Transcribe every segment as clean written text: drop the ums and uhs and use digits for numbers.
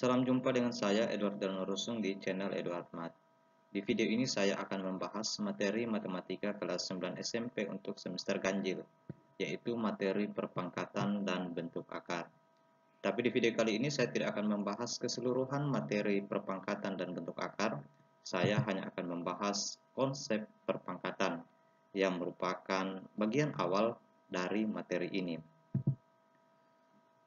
Salam jumpa dengan saya Edward Darnorusung di channel Edward Mat. Di video ini saya akan membahas materi matematika kelas 9 SMP untuk semester ganjil, yaitu materi perpangkatan dan bentuk akar. Tapi di video kali ini saya tidak akan membahas keseluruhan materi perpangkatan dan bentuk akar. Saya hanya akan membahas konsep perpangkatan yang merupakan bagian awal dari materi ini.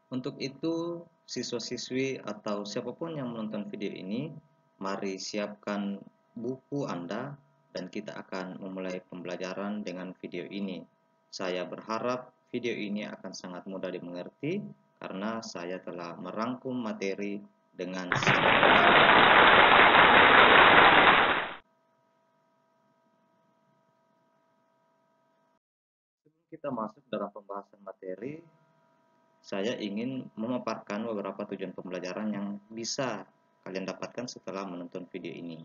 Untuk itu, siswa-siswi atau siapapun yang menonton video ini, mari siapkan buku Anda dan kita akan memulai pembelajaran dengan video ini. Saya berharap video ini akan sangat mudah dimengerti karena saya telah merangkum materi dengan sangat mudah. Sebelum kita masuk dalam pembahasan materi, saya ingin memaparkan beberapa tujuan pembelajaran yang bisa kalian dapatkan setelah menonton video ini.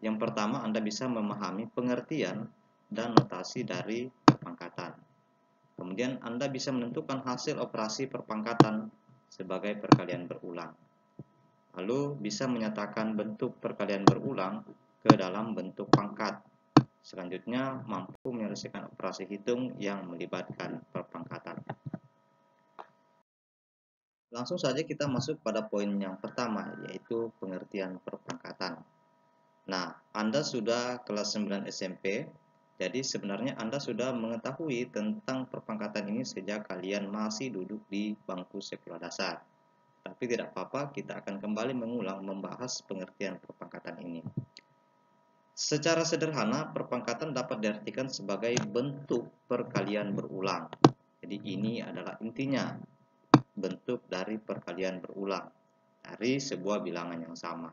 Yang pertama, Anda bisa memahami pengertian dan notasi dari perpangkatan. Kemudian Anda bisa menentukan hasil operasi perpangkatan sebagai perkalian berulang. Lalu bisa menyatakan bentuk perkalian berulang ke dalam bentuk pangkat. Selanjutnya, mampu menyelesaikan operasi hitung yang melibatkan perpangkatan. Langsung saja kita masuk pada poin yang pertama, yaitu pengertian perpangkatan. Nah, Anda sudah kelas 9 SMP, jadi sebenarnya Anda sudah mengetahui tentang perpangkatan ini sejak kalian masih duduk di bangku sekolah dasar. Tapi tidak apa-apa, kita akan kembali mengulang membahas pengertian perpangkatan ini. Secara sederhana, perpangkatan dapat diartikan sebagai bentuk perkalian berulang. Jadi ini adalah intinya. Bentuk dari perkalian berulang dari sebuah bilangan yang sama.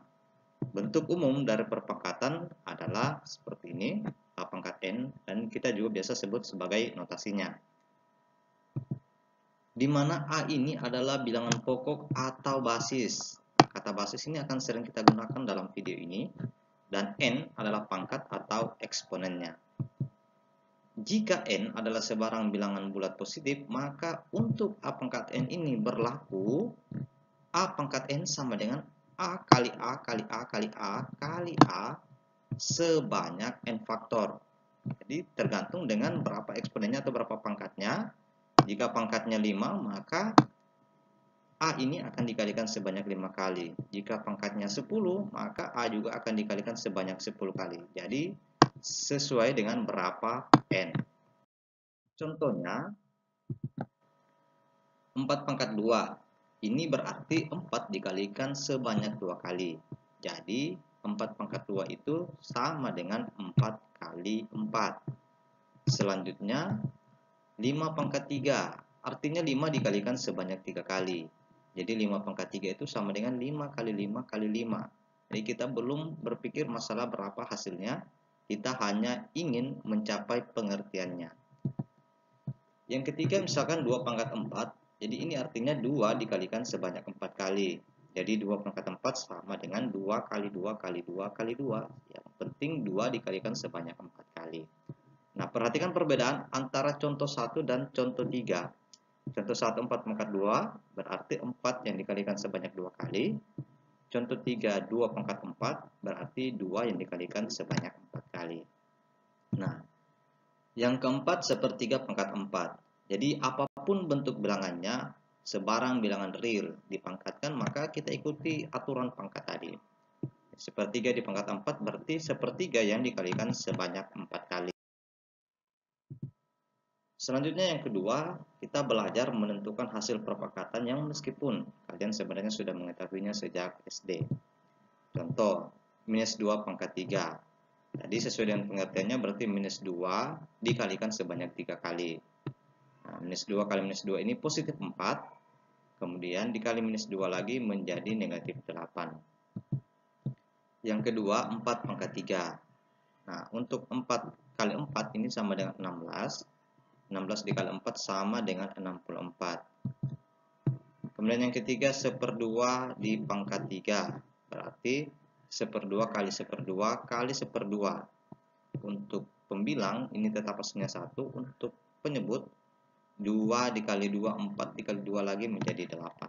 Bentuk umum dari perpangkatan adalah seperti ini, A pangkat N, dan kita juga biasa sebut sebagai notasinya. Di mana A ini adalah bilangan pokok atau basis. Kata basis ini akan sering kita gunakan dalam video ini, dan N adalah pangkat atau eksponennya. Jika N adalah sebarang bilangan bulat positif, maka untuk A pangkat N ini berlaku A pangkat N sama dengan A kali A kali A kali A kali A sebanyak N faktor. Jadi tergantung dengan berapa eksponennya atau berapa pangkatnya. Jika pangkatnya 5, maka A ini akan dikalikan sebanyak 5 kali. Jika pangkatnya 10, maka A juga akan dikalikan sebanyak 10 kali. Jadi sesuai dengan berapa N. Contohnya 4 pangkat 2. Ini berarti 4 dikalikan sebanyak 2 kali. Jadi 4 pangkat 2 itu sama dengan 4 kali 4. Selanjutnya 5 pangkat 3. Artinya 5 dikalikan sebanyak 3 kali. Jadi 5 pangkat 3 itu sama dengan 5 kali 5 kali 5. Jadi kita belum berpikir masalah berapa hasilnya. Kita hanya ingin mencapai pengertiannya. Yang ketiga misalkan 2 pangkat 4. Jadi ini artinya 2 dikalikan sebanyak 4 kali. Jadi 2 pangkat 4 sama dengan 2 kali 2 kali 2 kali 2. Yang penting 2 dikalikan sebanyak 4 kali. Nah, perhatikan perbedaan antara contoh 1 dan contoh 3. Contoh 1 4 pangkat 2 berarti 4 yang dikalikan sebanyak 2 kali. Contoh 3 2 pangkat 4 berarti 2 yang dikalikan sebanyak 4 kali. Nah, yang keempat sepertiga pangkat 4. Jadi apapun bentuk bilangannya, sebarang bilangan real dipangkatkan, maka kita ikuti aturan pangkat tadi. Sepertiga di pangkat 4 berarti sepertiga yang dikalikan sebanyak 4 kali. Selanjutnya yang kedua, kita belajar menentukan hasil perpangkatan yang meskipun kalian sebenarnya sudah mengetahuinya sejak SD. Contoh, minus 2 pangkat 3. Jadi sesuai dengan pengertiannya berarti minus 2 dikalikan sebanyak 3 kali. Nah, minus 2 kali minus 2 ini positif 4. Kemudian dikali minus 2 lagi menjadi negatif 8. Yang kedua 4 pangkat 3. Nah, untuk 4 kali 4 ini sama dengan 16. 16 dikali 4 sama dengan 64. Kemudian yang ketiga 1/2 di pangkat 3. Berarti 1/2 kali 1/2 kali 1/2. Untuk pembilang ini tetap hasilnya 1. Untuk penyebut 2 dikali 2, 4 dikali 2 lagi menjadi 8.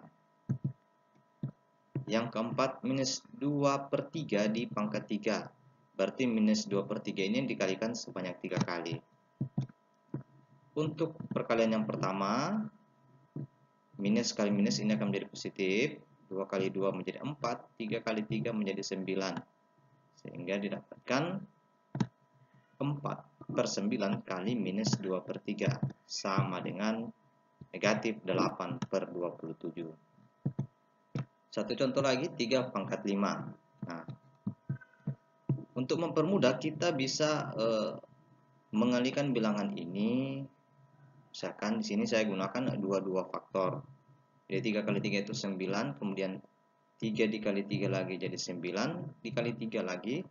Yang keempat, minus 2/3 di pangkat 3. Berarti minus 2/3 ini dikalikan sebanyak 3 kali. Untuk perkalian yang pertama, minus kali minus ini akan menjadi positif. 2 kali 2 menjadi 4, 3 kali 3 menjadi 9. Sehingga didapatkan 4/9 kali minus 2/3 sama dengan negatif 8/27. Satu contoh lagi, 3/5. Nah, untuk mempermudah kita bisa mengalihkan bilangan ini. Misalkan di sini saya gunakan 22 faktor. Jadi 3 kali 3 itu 9, kemudian 3 dikali 3 lagi jadi 9, dikali 3 lagi,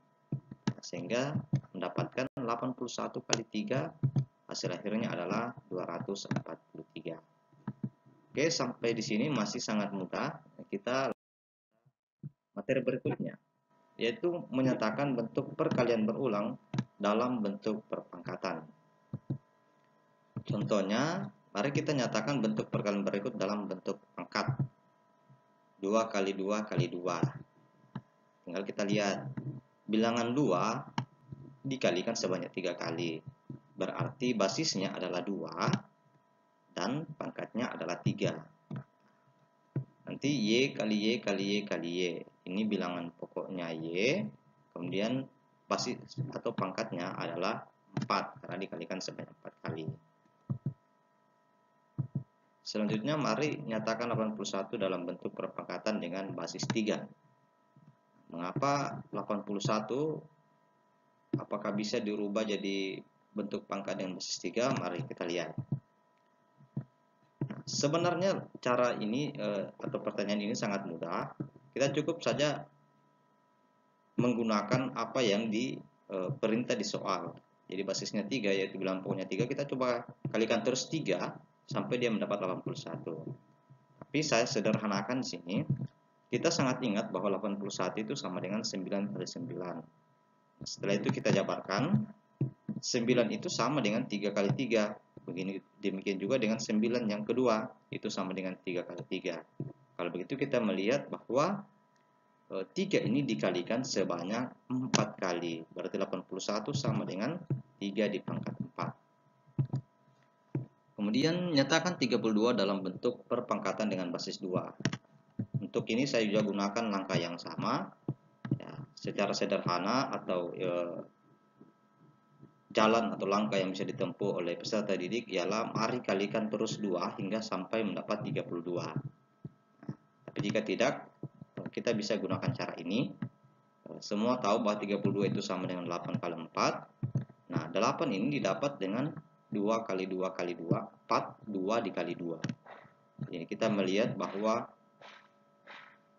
sehingga mendapatkan 81 kali 3, hasil akhirnya adalah 243. Oke, sampai di sini masih sangat mudah. Kita materi berikutnya, yaitu menyatakan bentuk perkalian berulang dalam bentuk perpangkatan. Contohnya, mari kita nyatakan bentuk perkalian berikut dalam bentuk pangkat. 2 kali 2 kali 2. Tinggal kita lihat, bilangan 2 dikalikan sebanyak 3 kali. Berarti basisnya adalah 2 dan pangkatnya adalah 3. Nanti Y kali Y kali Y kali Y. Ini bilangan pokoknya Y. Kemudian basis atau pangkatnya adalah 4 karena dikalikan sebanyak 4 kali. Selanjutnya mari nyatakan 81 dalam bentuk perpangkatan dengan basis 3. Mengapa 81? Apakah bisa dirubah jadi bentuk pangkat dengan basis 3? Mari kita lihat. Nah, sebenarnya cara ini atau pertanyaan ini sangat mudah. Kita cukup saja menggunakan apa yang diperintah di soal. Jadi basisnya 3, yaitu bilangan pokoknya 3, kita coba kalikan terus 3 sampai dia mendapat 81. Tapi saya sederhanakan di sini. Kita sangat ingat bahwa 81 itu sama dengan 9 kali 9. Setelah itu kita jabarkan. 9 itu sama dengan 3 kali 3. Begini, demikian juga dengan 9 yang kedua, itu sama dengan 3 kali 3. Kalau begitu kita melihat bahwa 3 ini dikalikan sebanyak 4 kali. Berarti 81 sama dengan 3 di pangkat 4. Kemudian nyatakan 32 dalam bentuk perpangkatan dengan basis 2. Untuk ini saya juga gunakan langkah yang sama. Ya, secara sederhana atau jalan atau langkah yang bisa ditempuh oleh peserta didik ialah mari kalikan terus 2 hingga sampai mendapat 32. Tapi jika tidak, kita bisa gunakan cara ini. Semua tahu bahwa 32 itu sama dengan 8 kali 4. Nah, 8 ini didapat dengan 2 kali 2 kali 2, 4, 2 dikali 2. Jadi kita melihat bahwa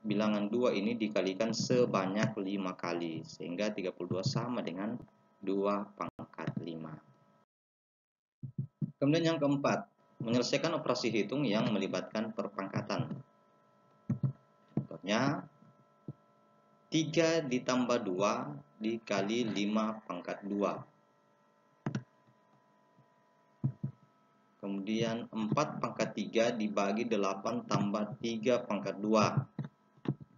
bilangan 2 ini dikalikan sebanyak 5 kali, sehingga 32 sama dengan 2 pangkat 5. Kemudian yang keempat, menyelesaikan operasi hitung yang melibatkan perpangkatan. Contohnya, 3 ditambah 2 dikali 5 pangkat 2. Kemudian 4 pangkat 3 dibagi 8 tambah 3 pangkat 2.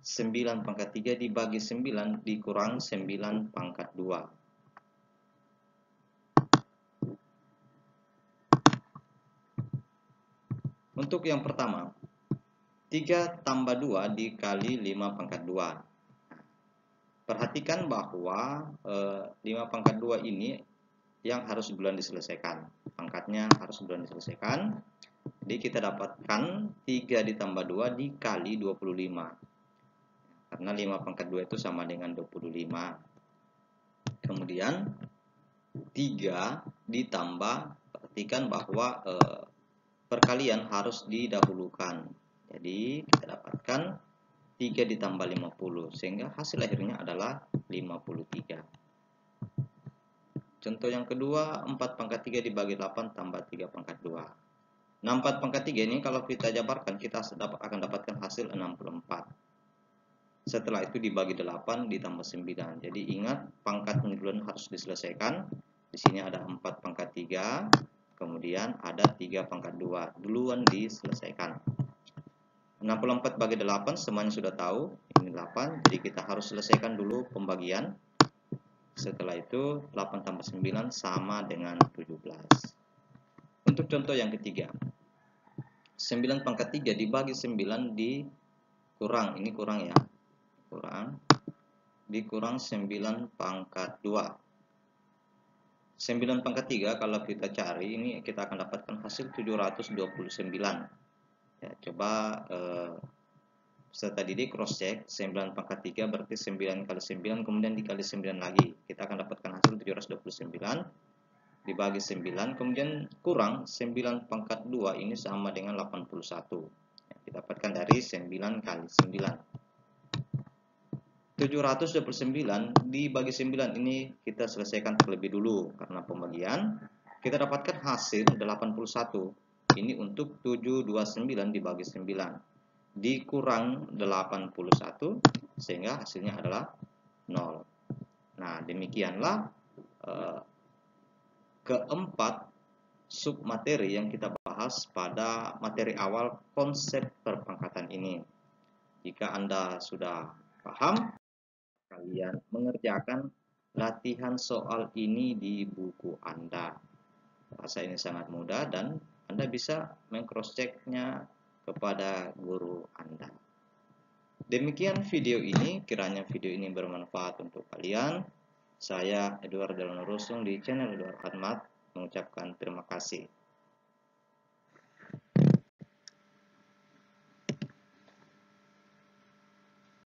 9 pangkat 3 dibagi 9 dikurang 9 pangkat 2. Untuk yang pertama, 3 tambah 2 dikali 5 pangkat 2. Perhatikan bahwa 5 pangkat 2 ini yang harus duluan diselesaikan. Pangkatnya harus duluan diselesaikan. Jadi kita dapatkan 3 ditambah 2 dikali 25. Karena 5 pangkat 2 itu sama dengan 25. Kemudian 3 ditambah, perhatikan bahwa perkalian harus didahulukan. Jadi kita dapatkan 3 ditambah 50, sehingga hasil akhirnya adalah 53. Contoh yang kedua, 4 pangkat 3 dibagi 8 tambah 3 pangkat 2. Nah, 4 pangkat 3 ini kalau kita jabarkan, kita akan dapatkan hasil 64. Setelah itu dibagi 8 ditambah 9. Jadi ingat, pangkat duluan harus diselesaikan. Di sini ada 4 pangkat 3, kemudian ada 3 pangkat 2. Duluan diselesaikan. 64 bagi 8 semuanya sudah tahu, Ini 8, jadi kita harus selesaikan dulu pembagian. Setelah itu 8 tambah 9 sama dengan 17. Untuk contoh yang ketiga, 9 pangkat 3 dibagi 9 dikurang, ini kurang ya, kurang, dikurang 9 pangkat 2. 9 pangkat 3 kalau kita cari, ini kita akan dapatkan hasil 729. Ya, coba peserta didik cross check, 9 pangkat 3 berarti 9 kali 9 kemudian dikali 9 lagi. Kita akan dapatkan hasil 729 dibagi 9, kemudian kurang 9 pangkat 2 ini sama dengan 81. Ya, didapatkan dari 9 kali 9. 729 dibagi 9 ini kita selesaikan terlebih dulu karena pembagian. Kita dapatkan hasil 81. Ini untuk 729 dibagi 9. Dikurang 81 sehingga hasilnya adalah 0. Nah, demikianlah keempat submateri yang kita bahas pada materi awal konsep perpangkatan ini. Jika Anda sudah paham, kalian mengerjakan latihan soal ini di buku Anda. Rasa ini sangat mudah dan Anda bisa meng-cross-check-nya kepada guru Anda. Demikian video ini, kiranya video ini bermanfaat untuk kalian. Saya Edward Delano Rusung di channel Edward Ahmad mengucapkan terima kasih.